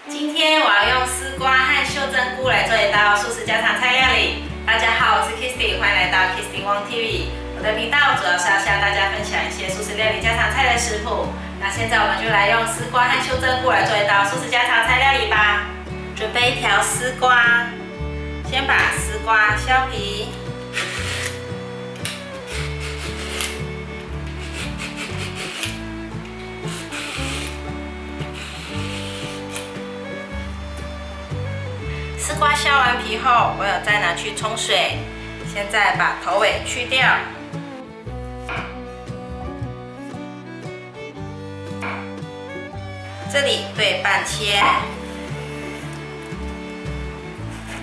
今天我要用丝瓜和秀珍菇来做一道素食家常菜料理。大家好，我是 Kisty， 欢迎来到 Kisty Wong TV。我的频道主要是要向大家分享一些素食料理家常菜的食谱。那现在我们就来用丝瓜和秀珍菇来做一道素食家常菜料理吧。准备一条丝瓜，先把丝瓜削皮。丝瓜削完皮后，我有再拿去冲水。现在把头尾去掉。这里对半切，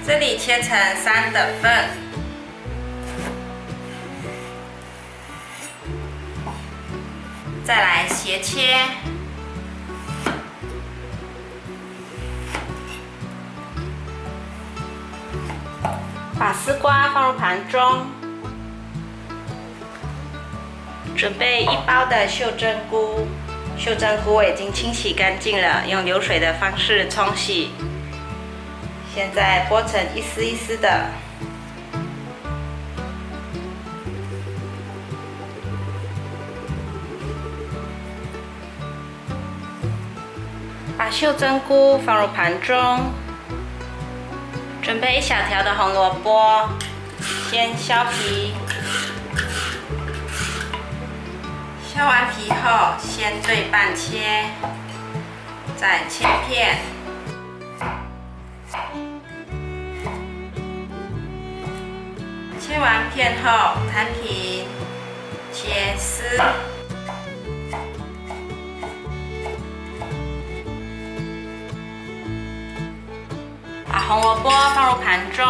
这里切成3等份。再来斜切。把丝瓜放入盘中，准备1包的秀珍菇。秀珍菇我已经清洗干净了，用流水的方式冲洗。现在剥成一丝一丝的。把秀珍菇放入盘中。准备1小条的红萝卜，先削皮。削完皮后，先对半切，再切片。切完片后摊平，切丝。把红萝卜放入盘中，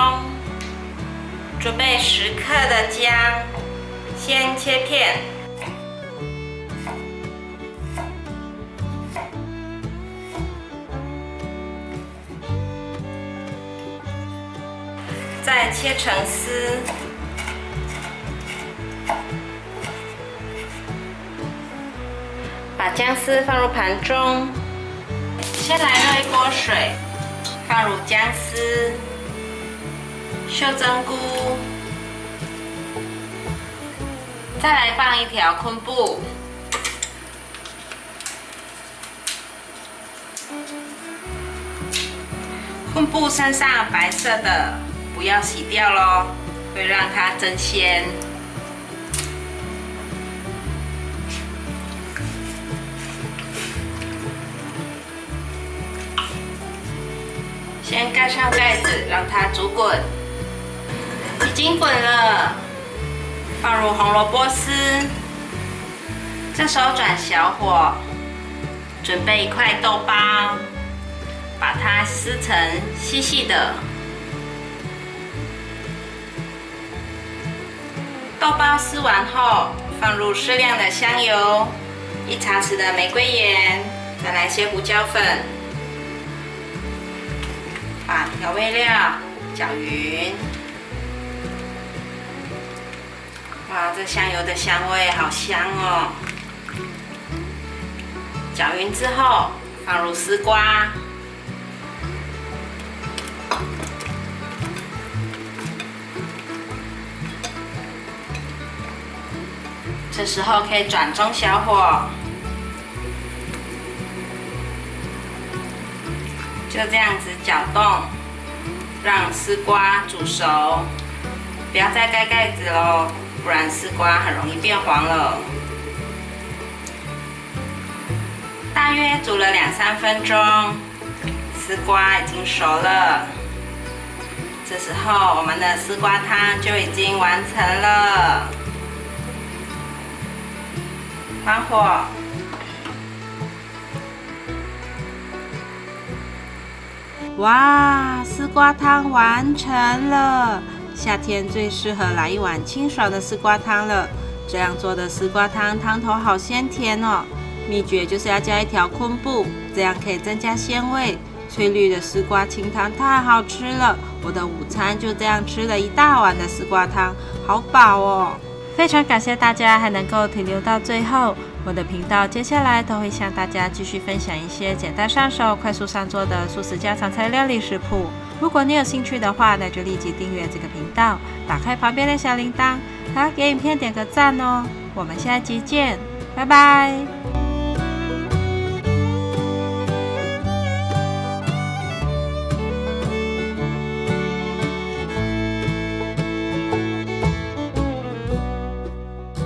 准备10克的姜，先切片，再切成丝，把姜丝放入盘中，先来热一锅水。放入姜丝、秀珍菇，再来放1条昆布，昆布身上白色的不要洗掉咯，会让它增鲜。先盖上盖子，让它煮滚。已经滚了，放入红萝卜丝。这时候转小火，准备1块豆包，把它撕成细细的。豆包撕完后，放入适量的香油，1茶匙的玫瑰盐，再来些胡椒粉。把调味料搅匀，哇，这香油的香味好香哦！搅匀之后，放入丝瓜，这时候可以转中小火。就这样子搅动，让丝瓜煮熟，不要再盖盖子咯，不然丝瓜很容易变黄了。大约煮了2-3分钟，丝瓜已经熟了。这时候我们的丝瓜汤就已经完成了。关火。哇，丝瓜汤完成了！夏天最适合来一碗清爽的丝瓜汤了。这样做的丝瓜汤汤头好鲜甜哦。秘诀就是要加1条昆布，这样可以增加鲜味。翠绿的丝瓜清汤太好吃了，我的午餐就这样吃了1大碗的丝瓜汤，好饱哦！非常感谢大家还能够停留到最后。我的频道接下来都会向大家继续分享一些简单上手、快速上桌的素食家常菜料理食谱。如果你有兴趣的话，那就立即订阅这个频道，打开旁边的小铃铛，还要给影片点个赞哦。我们下集见，拜拜。